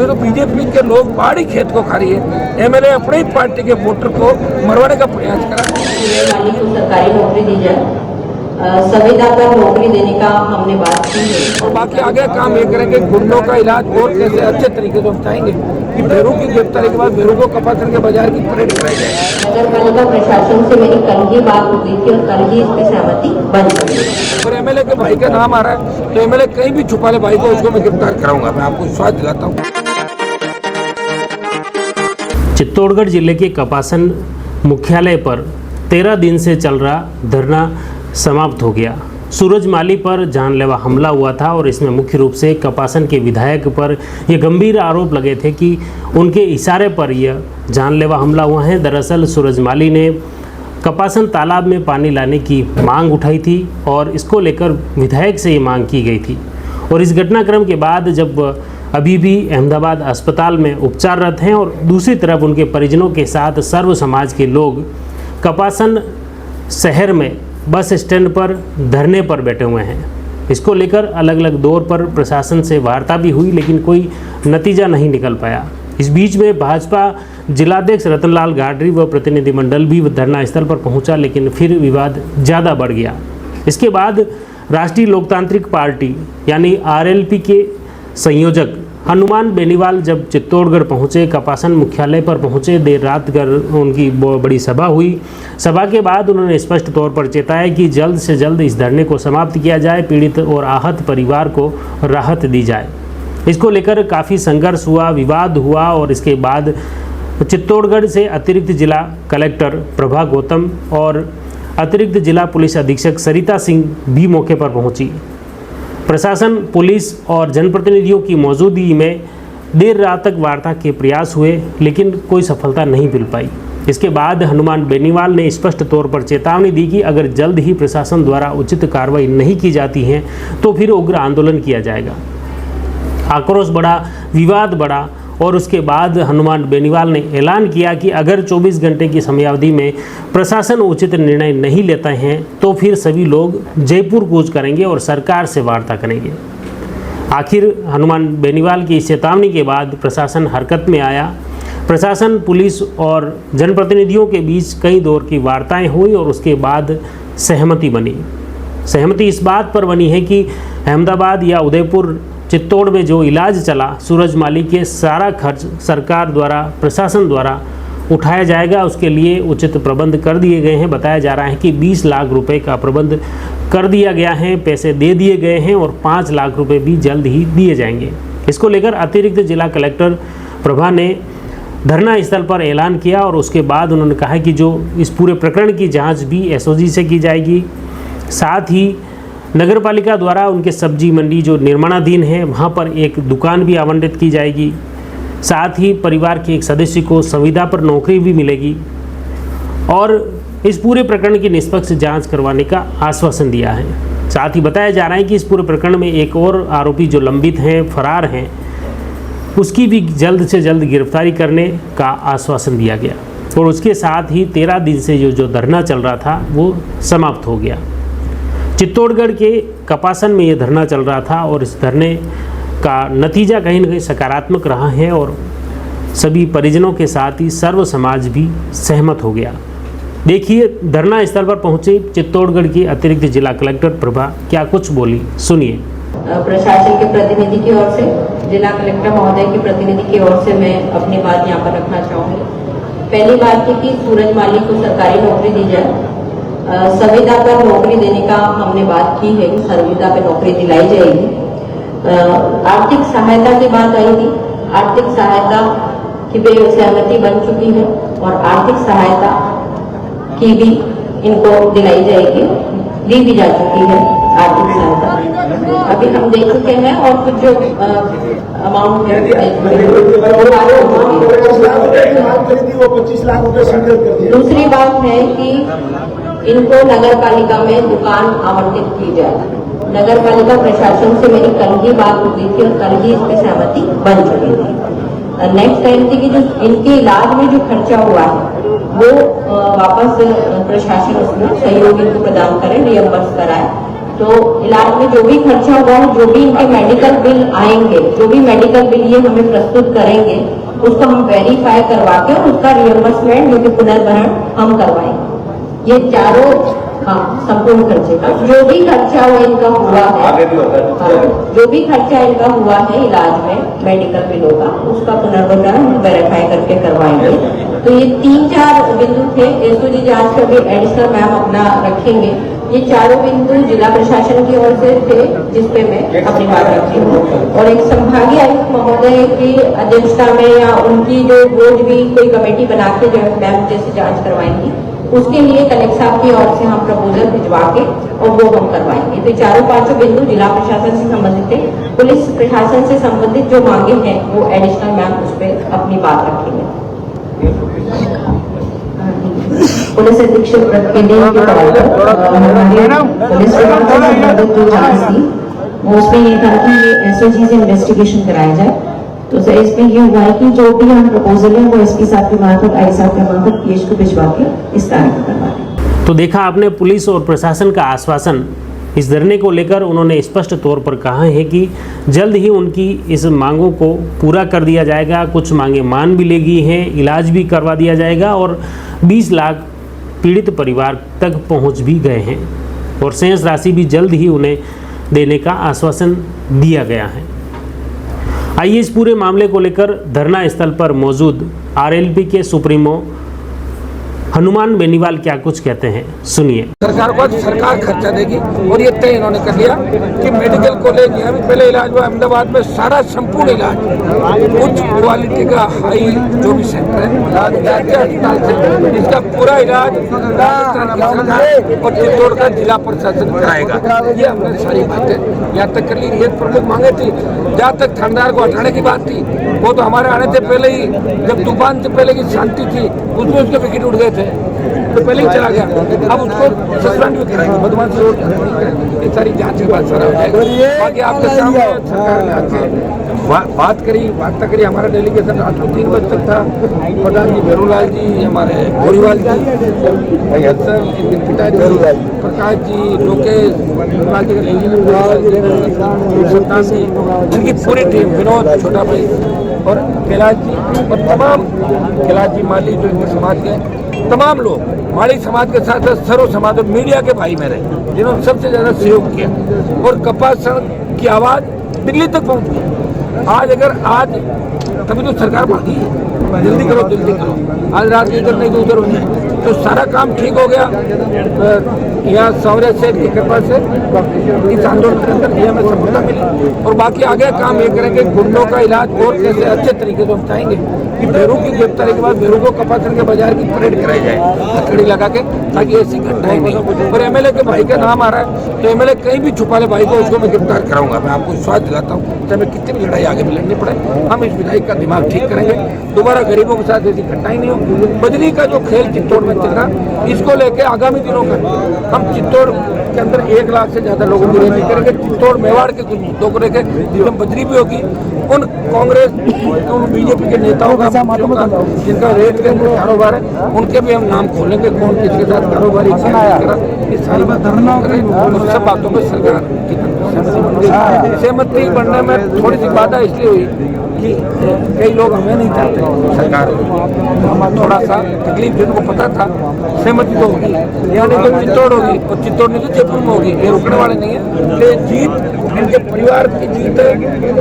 तो बीजेपी के लोग पहाड़ी खेत को खा रही है। एमएलए अपनी ही पार्टी के वोटर को मरवाने का प्रयास करा। वाली को सरकारी नौकरी दी जाए, संविदा पर नौकरी देने का हमने बात की है। और बाकी आगे काम ये करेंगे, गुंडों का इलाज और कैसे अच्छे तरीके से बताएंगे कि बेरू की गिरफ्तारी के बाद बेरू को कपासन के बाजार की परेड कराई जाए। नगर पालिका प्रशासन से मेरी कल ही बात हो गई थी और कल ही इस पे सहमति बन गई। और एमएलए के भाई का नाम आ रहा है, तो एमएलए कहीं भी छुपा ले भाई को, उसको मैं गिरफ्तार कराऊंगा। मैं आपको विश्वास दिलाता हूँ। चित्तौड़गढ़ जिले के कपासन मुख्यालय पर 13 दिन से चल रहा धरना समाप्त हो गया। सूरज माली पर जानलेवा हमला हुआ था और इसमें मुख्य रूप से कपासन के विधायक पर ये गंभीर आरोप लगे थे कि उनके इशारे पर यह जानलेवा हमला हुआ है। दरअसल सूरज माली ने कपासन तालाब में पानी लाने की मांग उठाई थी और इसको लेकर विधायक से ये मांग की गई थी। और इस घटनाक्रम के बाद जब अभी भी अहमदाबाद अस्पताल में उपचाररत हैं और दूसरी तरफ उनके परिजनों के साथ सर्व समाज के लोग कपासन शहर में बस स्टैंड पर धरने पर बैठे हुए हैं। इसको लेकर अलग अलग दौर पर प्रशासन से वार्ता भी हुई, लेकिन कोई नतीजा नहीं निकल पाया। इस बीच में भाजपा जिलाध्यक्ष रतनलाल गाडरी व प्रतिनिधिमंडल भी धरना स्थल पर पहुंचा, लेकिन फिर विवाद ज़्यादा बढ़ गया। इसके बाद राष्ट्रीय लोकतांत्रिक पार्टी यानी आरएलपी के संयोजक हनुमान बेनीवाल जब चित्तौड़गढ़ पहुंचे, कपासन मुख्यालय पर पहुंचे, देर रात कर उनकी बड़ी सभा हुई। सभा के बाद उन्होंने स्पष्ट तौर पर चेताया कि जल्द से जल्द इस धरने को समाप्त किया जाए, पीड़ित और आहत परिवार को राहत दी जाए। इसको लेकर काफ़ी संघर्ष हुआ, विवाद हुआ और इसके बाद चित्तौड़गढ़ से अतिरिक्त जिला कलेक्टर प्रभा गौतम और अतिरिक्त जिला पुलिस अधीक्षक सरिता सिंह भी मौके पर पहुंची। प्रशासन, पुलिस और जनप्रतिनिधियों की मौजूदगी में देर रात तक वार्ता के प्रयास हुए, लेकिन कोई सफलता नहीं मिल पाई। इसके बाद हनुमान बेनीवाल ने स्पष्ट तौर पर चेतावनी दी कि अगर जल्द ही प्रशासन द्वारा उचित कार्रवाई नहीं की जाती है तो फिर उग्र आंदोलन किया जाएगा। आक्रोश बढ़ा, विवाद बढ़ा और उसके बाद हनुमान बेनीवाल ने ऐलान किया कि अगर 24 घंटे की समयावधि में प्रशासन उचित निर्णय नहीं लेता है तो फिर सभी लोग जयपुर कूच करेंगे और सरकार से वार्ता करेंगे। आखिर हनुमान बेनीवाल की चेतावनी के बाद प्रशासन हरकत में आया। प्रशासन, पुलिस और जनप्रतिनिधियों के बीच कई दौर की वार्ताएं हुई और उसके बाद सहमति बनी। सहमति इस बात पर बनी है कि अहमदाबाद या उदयपुर, चित्तौड़ में जो इलाज चला, सूरज माली के सारा खर्च सरकार द्वारा, प्रशासन द्वारा उठाया जाएगा। उसके लिए उचित प्रबंध कर दिए गए हैं। बताया जा रहा है कि 20 लाख रुपए का प्रबंध कर दिया गया है, पैसे दे दिए गए हैं और 5 लाख रुपए भी जल्द ही दिए जाएंगे। इसको लेकर अतिरिक्त जिला कलेक्टर प्रभा ने धरना स्थल पर ऐलान किया और उसके बाद उन्होंने कहा कि जो इस पूरे प्रकरण की जाँच भी एसओजी से की जाएगी। साथ ही नगर पालिका द्वारा उनके सब्जी मंडी जो निर्माणाधीन है वहाँ पर एक दुकान भी आवंटित की जाएगी। साथ ही परिवार के एक सदस्य को संविदा पर नौकरी भी मिलेगी और इस पूरे प्रकरण की निष्पक्ष जांच करवाने का आश्वासन दिया है। साथ ही बताया जा रहा है कि इस पूरे प्रकरण में एक और आरोपी जो लंबित हैं, फरार हैं, उसकी भी जल्द से जल्द गिरफ्तारी करने का आश्वासन दिया गया और उसके साथ ही 13 दिन से जो धरना चल रहा था वो समाप्त हो गया। चित्तौड़गढ़ के कपासन में ये धरना चल रहा था और इस धरने का नतीजा कहीं न कहीं सकारात्मक रहा है और सभी परिजनों के साथ ही सर्व समाज भी सहमत हो गया। देखिए, धरना स्थल पर पहुंची चित्तौड़गढ़ की अतिरिक्त जिला कलेक्टर प्रभा क्या कुछ बोली, सुनिए। प्रशासन के प्रतिनिधि की ओर से, जिला कलेक्टर महोदय के प्रतिनिधि की ओर से मैं अपनी बात यहाँ पर रखना चाहूँगी। पहली बात थी कि सूरज माली को सरकारी नौकरी दी जाए, संविदा पर नौकरी देने का हमने बात की है कि संविदा पर नौकरी दिलाई जाएगी। आर्थिक सहायता की बात आई थी, आर्थिक सहायता की भी सहमति बन चुकी है और आर्थिक सहायता की भी इनको दिलाई जाएगी, दी भी जा चुकी है आर्थिक सहायता। अभी हम दे चुके हैं और कुछ जो अमाउंट है दूसरी बात है कि इनको नगर पालिका में दुकान आवंटित की जाए। नगर पालिका प्रशासन से मेरी कल ही बात हो गई थी और कल ही इस पे सहमति बन चुकी थी। नेक्स्ट टाइम थी कि जो इनके इलाज में जो खर्चा हुआ है वो वापस प्रशासन उसमें सहयोग इनको प्रदान करे, रियम्बर्स कराए तो इलाज में जो भी खर्चा हुआ है, जो भी इनके मेडिकल बिल आएंगे, जो भी मेडिकल बिल ये हमें प्रस्तुत करेंगे, उसको हम वेरीफाई करवा के और उसका रियम्बर्समेंट जो कि पुनर्भरण हम करवाएंगे। ये चारों संपूर्ण खर्चे का जो भी खर्चा इनका हुआ है, जो भी खर्चा इनका हुआ है इलाज में मेडिकल बिलों का, उसका पुनर्भरण हम वेरीफाई करके करवाएंगे। तो ये 3-4 बिंदु थे। एसओजी जांच का भी एडिशनल मैम अपना रखेंगे। ये चारों बिंदु जिला प्रशासन की ओर से थे जिसपे मैं अपनी बात रखी हूँ। और एक संभागीय आयुक्त महोदय की अध्यक्षता में या उनकी जो रोज भी कोई कमेटी बना के जो मैम जैसे जांच करवाएंगी, उसके लिए कलेक्टर साहब की ओर से हम प्रपोजल भिजवा के और वो हम करवाएंगे। तो चारों 5 बिंदु जिला प्रशासन से संबंधित है। पुलिस प्रशासन से संबंधित जो मांगे हैं वो एडिशनल मैम उस पर अपनी बात रखेंगे। पुलिस अधीक्षक के लिए हमारे पुलिस विभाग से संबंधित जो जांच थी वो उसमें ये था कि ये एसओजी से इन्वेस्टिगेशन कराया जाए। तो सर इसमें ये हुआ है कि जो भी हम प्रपोजल है वो एसपी साहब के मार्फत, आई साहब के मार्फत पीएच को भिजवा के इस कार्य को करवा दें। तो देखा आपने पुलिस और प्रशासन का आश्वासन। इस धरने को लेकर उन्होंने स्पष्ट तौर पर कहा है कि जल्द ही उनकी इस मांगों को पूरा कर दिया जाएगा। कुछ मांगे मान भी लेगी हैं, इलाज भी करवा दिया जाएगा और 20 लाख पीड़ित परिवार तक पहुंच भी गए हैं और शेष राशि भी जल्द ही उन्हें देने का आश्वासन दिया गया है। आइए इस पूरे मामले को लेकर धरना स्थल पर मौजूद आरएलपी के सुप्रीमो हनुमान बेनीवाल क्या कुछ कहते हैं, सुनिए। सरकार को सरकार खर्चा देगी और ये तय इन्होंने कर लिया कि मेडिकल कॉलेज यहाँ भी पहले इलाज हुआ अहमदाबाद में, सारा संपूर्ण इलाज उच्च क्वालिटी का हाई जो भी सेंटर है अस्पताल से इसका पूरा इलाज राजस्थान की सरकार और चित्तौड़ का जिला प्रशासन कराएगा। ये हमने सारी बातें यहाँ तक कर ली। ये प्रमुख मांगे थी। जहाँ तक थानेदार को हटाने की बात थी वो तो हमारे आने से पहले ही, जब तूफान से पहले की शांति थी उसमें उसके विकेट उड़ गए थे तो पहले ही चला गया। अब उसको सस्पेंड भी करेंगे, बदमाश रोड ये सारी जांच के बाद सारा हो जाएगा। बाकी आपके सामने सरकार ने आके बात करी, वार्ता करी। हमारा डेलीगेशन रात को 3 बजे तक था। प्रधान जी भेरूलाल जी, हमारे गोरीवाल जी, सर पिताजी प्रकाश जी, लोकेश जी, इनकी पूरी टीम, विनोद छोटा भाई और कैलाश जी और तमाम कैलाश जी माली जो इनके समाज के तमाम लोग, माली समाज के साथ साथ सर्व समाज और मीडिया के भाई मेरे, जिन्होंने सबसे ज्यादा सहयोग किया और कपासन की आवाज दिल्ली तक पहुंच गई। आज तभी तो सरकार भागी है, जल्दी करो जल्दी करो, आज रात इधर नहीं तो उधर हो जाए। तो सारा काम ठीक हो गया। यहाँ सौर्य सेठ की कृपा से इस आंदोलन के अंदर हमें सफलता मिली और बाकी आगे काम ये करेंगे। गुंडों का इलाज और कैसे अच्छे तरीके से हम चाहेंगे कि भेरू की गिरफ्तारी के बाद भेरू को कपासन के बाजार की परेड कराई जाए हथकड़ी लगा के, ताकि ऐसी घटनाएं नहीं हो। और एमएलए के भाई का नाम आ रहा है तो एमएलए कहीं भी छुपा ले भाई को, उसको मैं गिरफ्तार कराऊंगा। मैं आपको विश्वास दिलाता हूँ, चाहे मैं कितनी भी लड़ाई आगे भी लड़नी पड़े, हम इस विधायक का दिमाग ठीक करेंगे। दोबारा गरीबों के साथ ऐसी घटनाएं नहीं हो। बजरी का जो खेल चित्तौड़ में चल रहा, इसको लेके आगामी दिनों में हम चित्तौड़ के अंदर 1 लाख से ज्यादा लोगों की रैली करेंगे। चित्तौड़ मेवाड़ के कुछ मुद्दों को लेकर जिसमें बजरी भी होगी, उन कांग्रेस उन बीजेपी के नेताओं का जिनका रेट के कारोबार है उनके भी हम नाम खोलेंगे, कौन किसके साथ कारोबारी करा, ये सारी बात धरना करें। उन सब बातों में सरकार की सहमति बढ़ने में थोड़ी सी बाधा इसलिए हुई कि कई लोग हमें नहीं चाहते सरकार, थोड़ा सा तकलीफ जिनको पता था। सहमति तो होगी, यानी तो चित्तौड़ होगी और चित्तौड़ नहीं तो जयपुर में होगी, ये रुकने वाले नहीं है। ये जीत इनके परिवार की जीत है,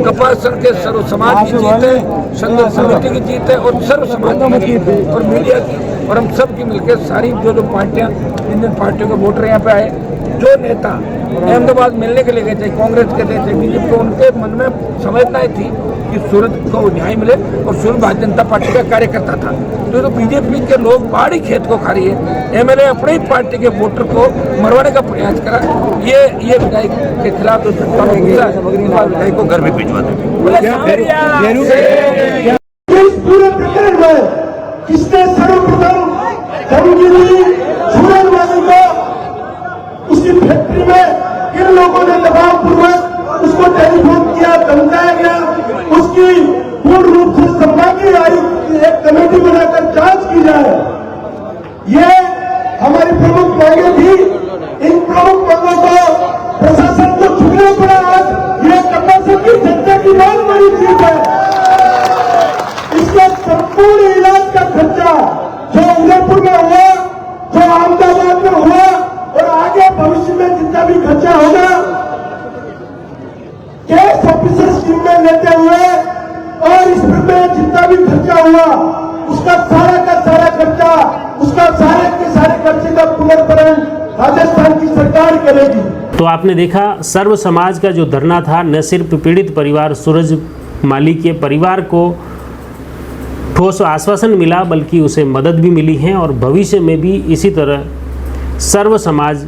कपासन के सर्व समाज की जीत है, संघर्ष समिति की जीत है और सर्व समाज की जीत है और मीडिया की, और हम सब की मिलकर सारी जो पार्टियां, इंडियन पार्टियों के वोटर यहाँ पे आए, जो नेता अहमदाबाद मिलने के लिए गए थे, कांग्रेस के थे, बीजेपी, उनके मन में संवेदनाएं थी कि सूरत को न्याय मिले और सूरत भारतीय जनता पार्टी का कार्यकर्ता था। तो बीजेपी के लोग पहाड़ी खेत को खा रही है, एमएलए अपनी ही पार्टी के वोटर को मरवाने का प्रयास करा। ये विधायक के खिलाफ जो सत्ता में गिरा, विधायक को घर में भिजवा दे। पूरे प्रकरण में किसने सर्वप्रथम जमगिरी सूरज वाली को उसकी फैक्ट्री में किन लोगों ने दबावपूर्वक उसको टेलीफोन किया, धमकाया गया, उसकी पूर्ण रूप से संभागीय आयुक्त की एक कमेटी बनाकर जांच की जाए। ये हमारी प्रमुख मांगे थी। इन प्रमुख मांगों को की बहुत बड़ी चीज है। इसका संपूर्ण इलाज का खर्चा जो उदयपुर में हुआ, जो अहमदाबाद में हुआ और आगे भविष्य में जितना भी खर्चा होगा केस ऑफिसर स्कीम में लेते हुए और इसमें जितना भी खर्चा हुआ उसका सारा का सारा खर्चा, उसका सारे के सारे खर्चे का पुनर्भरण राजस्थान की सरकार करेगी। तो आपने देखा सर्व समाज का जो धरना था, न सिर्फ पीड़ित परिवार सूरज माली के परिवार को ठोस आश्वासन मिला बल्कि उसे मदद भी मिली है और भविष्य में भी इसी तरह सर्व समाज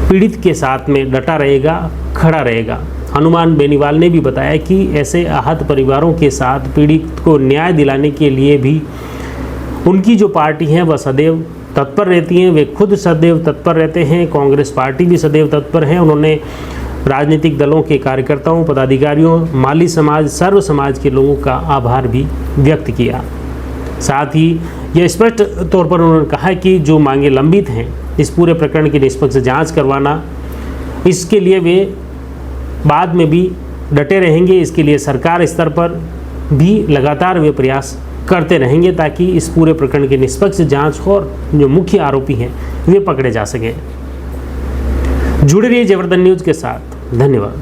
पीड़ित के साथ में डटा रहेगा, खड़ा रहेगा। हनुमान बेनीवाल ने भी बताया कि ऐसे आहत परिवारों के साथ पीड़ित को न्याय दिलाने के लिए भी उनकी जो पार्टी है वह सदैव तत्पर रहती हैं, वे खुद सदैव तत्पर रहते हैं। कांग्रेस पार्टी भी सदैव तत्पर है। उन्होंने राजनीतिक दलों के कार्यकर्ताओं, पदाधिकारियों, माली समाज, सर्व समाज के लोगों का आभार भी व्यक्त किया। साथ ही यह स्पष्ट तौर पर उन्होंने कहा कि जो मांगे लंबित हैं, इस पूरे प्रकरण की निष्पक्ष जांच करवाना, इसके लिए वे बाद में भी डटे रहेंगे। इसके लिए सरकार स्तर पर भी लगातार वे प्रयास करते रहेंगे ताकि इस पूरे प्रकरण की निष्पक्ष जांच हो और जो मुख्य आरोपी हैं वे पकड़े जा सकें। जुड़े रहिए जयवर्धन न्यूज़ के साथ। धन्यवाद।